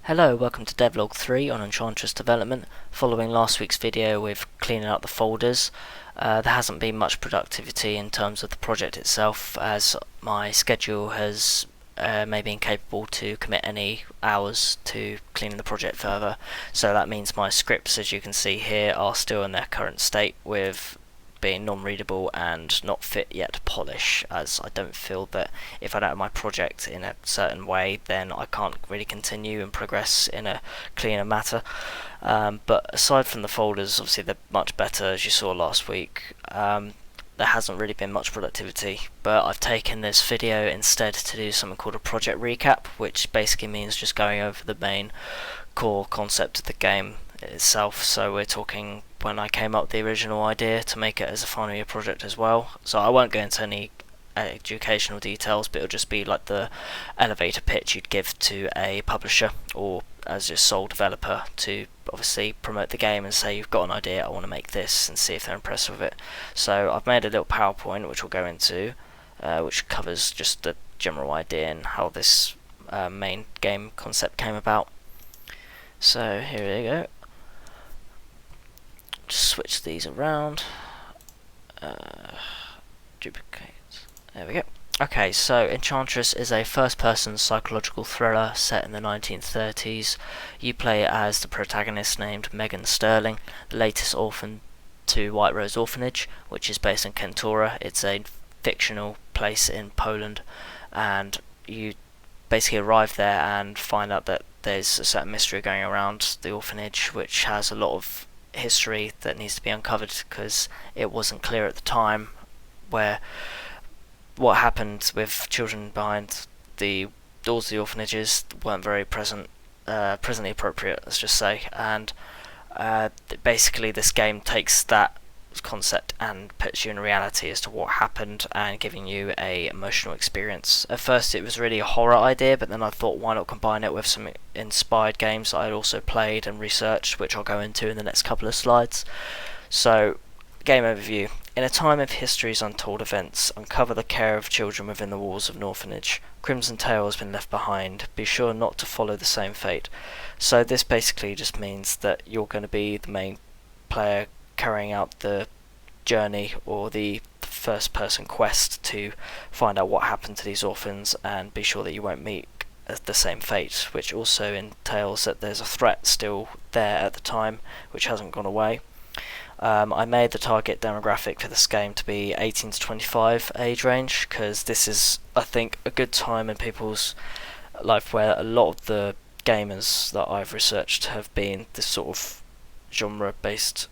Hello, welcome to Devlog 3 on Enchantress development. Following last week's video with cleaning up the folders, there hasn't been much productivity in terms of the project itself, as my schedule has made me incapable to commit any hours to cleaning the project further. So that means my scripts, as you can see here, are still in their current state with being non-readable and not fit yet to polish, as I don't feel that if I don't have my project in a certain way, then I can't really continue and progress in a cleaner matter. But aside from the folders, obviously they're much better, as you saw last week. There hasn't really been much productivity, but I've taken this video instead to do something called a project recap, which basically means just going over the main core concept of the game itself. So we're talking when I came up with the original idea to make it as a final year project as well. So I won't go into any educational details, but it'll just be like the elevator pitch you'd give to a publisher or as your sole developer to obviously promote the game and say you've got an idea, I want to make this, and see if they're impressed with it. So I've made a little PowerPoint which we'll go into, which covers just the general idea and how this main game concept came about. So here we go. Just switch these around. Duplicate. There we go. Okay, so Enchantress is a first-person psychological thriller set in the 1930s. You play as the protagonist named Megan Sterling, the latest orphan to WhiteRose Orphanage, which is based in Kentora. It's a fictional place in Poland, and you basically arrive there and find out that there's a certain mystery going around the orphanage, which has a lot of history that needs to be uncovered because it wasn't clear at the time where what happened with children behind the doors of the orphanages weren't very presently appropriate, let's just say. And basically this game takes that concept and puts you in reality as to what happened and giving you a emotional experience. At first it was really a horror idea, but then I thought why not combine it with some inspired games that I'd also played and researched, which I'll go into in the next couple of slides. So, game overview. In a time of history's untold events, uncover the care of children within the walls of an orphanage. Crimson Tale has been left behind. Be sure not to follow the same fate. So this basically just means that you're going to be the main player carrying out the journey or the first person quest to find out what happened to these orphans and be sure that you won't meet the same fate, which also entails that there's a threat still there at the time which hasn't gone away. I made the target demographic for this game to be 18 to 25 age range because this is, I think, a good time in people's life where a lot of the gamers that I've researched have been this sort of genre based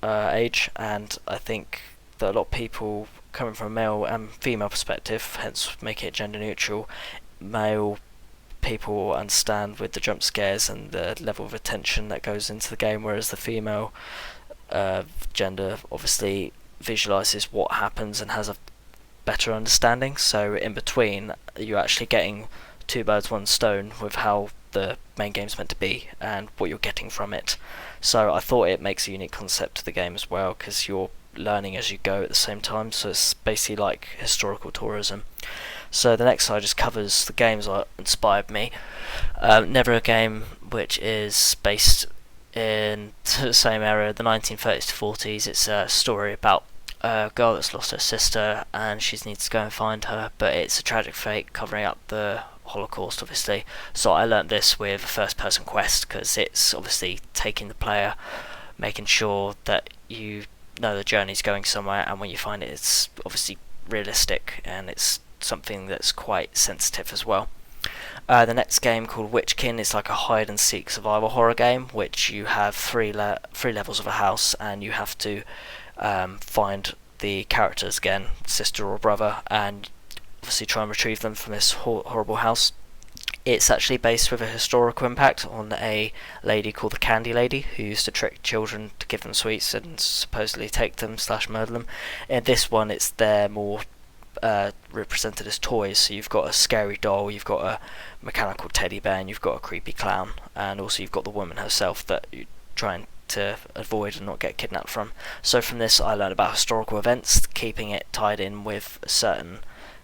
age, and I think that a lot of people coming from a male and female perspective, hence make it gender neutral, male people understand with the jump scares and the level of attention that goes into the game, whereas the female gender obviously visualizes what happens and has a better understanding. So in between you're actually getting two birds one stone with how the main game's meant to be and what you're getting from it. So I thought it makes a unique concept to the game as well because you're learning as you go at the same time, so it's basically like historical tourism. So the next slide just covers the games that inspired me. Never a game which is based in the same era, the 1930s to 40s. It's a story about a girl that's lost her sister and she needs to go and find her, but it's a tragic fate covering up the Holocaust obviously. So I learnt this with a first person quest because it's obviously taking the player, making sure that you know the journey's going somewhere, and when you find it, it's obviously realistic and it's something that's quite sensitive as well. The next game called Witchkin is like a hide and seek survival horror game, which you have three levels of a house and you have to find the characters again, sister or brother, and obviously try and retrieve them from this horrible house. It's actually based with a historical impact on a lady called the Candy Lady who used to trick children to give them sweets and supposedly take them / murder them. In this one it's they're more represented as toys, so you've got a scary doll, you've got a mechanical teddy bear, and you've got a creepy clown, and also you've got the woman herself that you're trying to avoid and not get kidnapped from. So from this I learned about historical events, keeping it tied in with a certain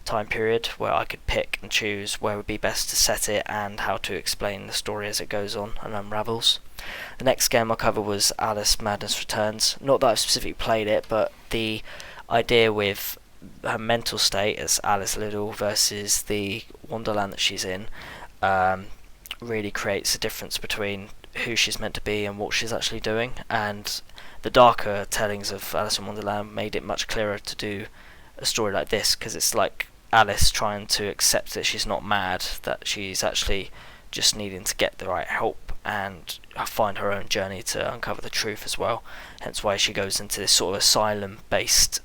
time period where I could pick and choose where would be best to set it and how to explain the story as it goes on and unravels. The next game I covered was Alice Madness Returns. Not that I've specifically played it, but the idea with her mental state as Alice Liddell versus the Wonderland that she's in really creates a difference between who she's meant to be and what she's actually doing, and the darker tellings of Alice in Wonderland made it much clearer to do a story like this, because it's like Alice trying to accept that she's not mad, that she's actually just needing to get the right help and find her own journey to uncover the truth as well. Hence why she goes into this sort of asylum based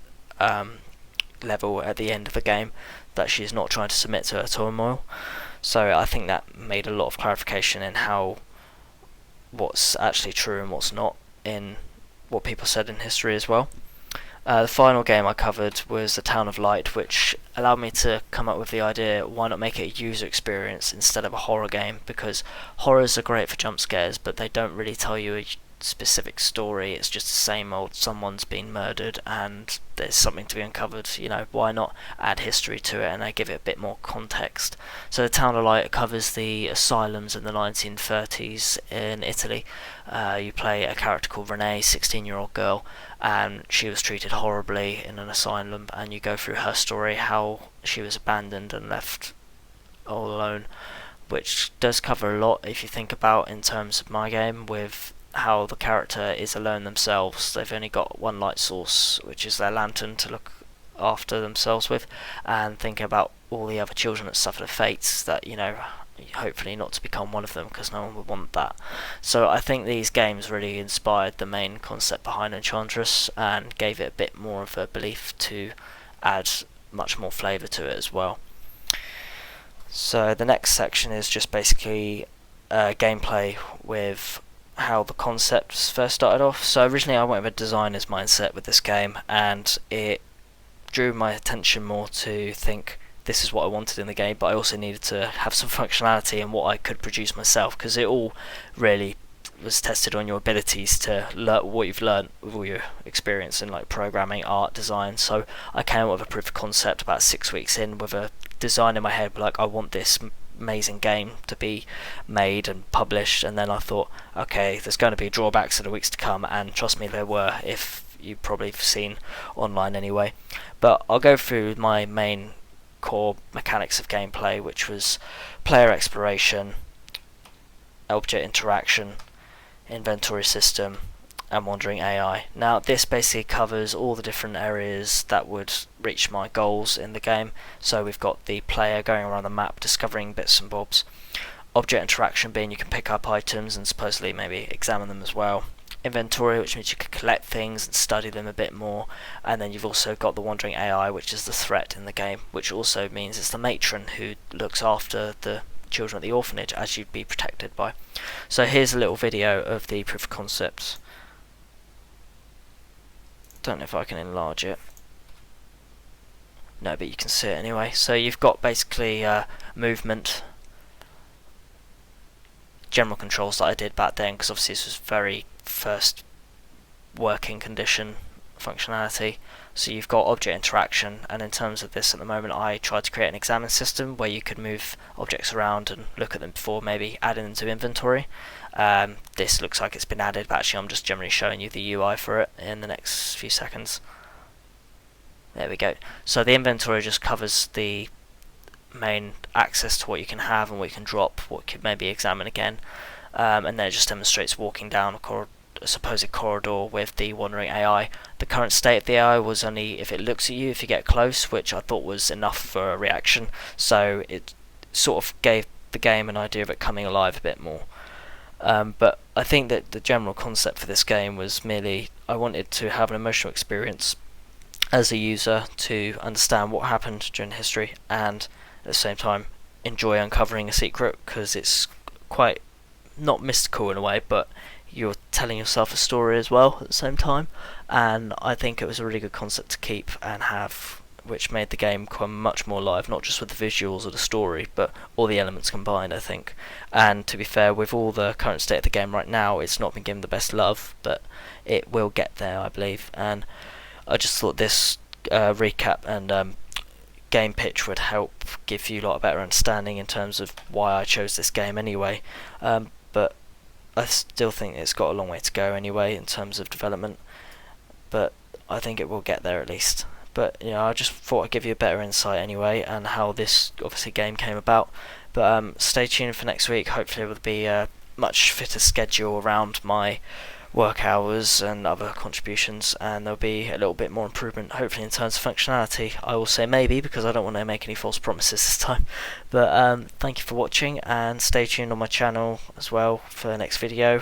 level at the end of the game, that she's not trying to submit to her turmoil. So I think that made a lot of clarification in how what's actually true and what's not in what people said in history as well. The final game I covered was The Town of Light, which allowed me to come up with the idea, why not make it a user experience instead of a horror game, because horrors are great for jump scares, but they don't really tell you a specific story. It's just the same old, someone's been murdered and there's something to be uncovered. You know, why not add history to it and give it a bit more context? So The Town of Light covers the asylums in the 1930s in Italy. You play a character called Renee, 16-year-old girl, and she was treated horribly in an asylum, and you go through her story, how she was abandoned and left all alone, which does cover a lot if you think about in terms of my game, with how the character is alone themselves. They've only got one light source, which is their lantern, to look after themselves with, and thinking about all the other children that suffer the fates, that, you know, hopefully not to become one of them, because no one would want that. So I think these games really inspired the main concept behind Enchantress and gave it a bit more of a belief to add much more flavour to it as well. So the next section is just basically gameplay with how the concepts first started off. So originally I went with a designer's mindset with this game, and it drew my attention more to think this is what I wanted in the game, but I also needed to have some functionality and what I could produce myself, because it all really was tested on your abilities to learn what you've learned with all your experience in like programming, art, design. So I came up with a proof of concept about 6 weeks in with a design in my head, like I want this amazing game to be made and published, and then I thought, okay, there's going to be drawbacks in the weeks to come, and trust me, there were, if you've probably seen online anyway. But I'll go through my main core mechanics of gameplay, which was player exploration, object interaction, inventory system, and wandering AI. Now this basically covers all the different areas that would reach my goals in the game. So we've got the player going around the map discovering bits and bobs, object interaction being you can pick up items and supposedly maybe examine them as well, inventory, which means you can collect things and study them a bit more, and then you've also got the wandering AI, which is the threat in the game, which also means it's the matron who looks after the children at the orphanage, as you'd be protected by. So here's a little video of the proof of concept. Don't know if I can enlarge it. No, but you can see it anyway. So you've got basically movement, general controls that I did back then, because obviously this was very first working condition functionality. So you've got object interaction, and in terms of this at the moment I tried to create an examine system where you could move objects around and look at them before maybe adding them to inventory. This looks like it's been added, but actually I'm just generally showing you the UI for it in the next few seconds. There we go. So the inventory just covers the main access to what you can have and what you can drop, what you could maybe examine again, and then it just demonstrates walking down a supposed corridor with the wandering AI. The current state of the AI was only if it looks at you if you get close, which I thought was enough for a reaction, so it sort of gave the game an idea of it coming alive a bit more. But I think that the general concept for this game was merely I wanted to have an emotional experience as a user to understand what happened during history, and at the same time enjoy uncovering a secret, because it's quite not mystical in a way, but you're telling yourself a story as well at the same time, and I think it was a really good concept to keep and have, which made the game come much more alive, not just with the visuals or the story, but all the elements combined, I think. And to be fair, with all the current state of the game right now, it's not been given the best love, but it will get there, I believe. And I just thought this recap and game pitch would help give you a better understanding in terms of why I chose this game anyway. But I still think it's got a long way to go anyway in terms of development, but I think it will get there at least. But I just thought I'd give you a better insight anyway, and how this obviously game came about. But stay tuned for next week. Hopefully, it will be a much fitter schedule around my work hours and other contributions, and there'll be a little bit more improvement hopefully in terms of functionality. I will say maybe, because I don't want to make any false promises this time. But thank you for watching, and stay tuned on my channel as well for the next video.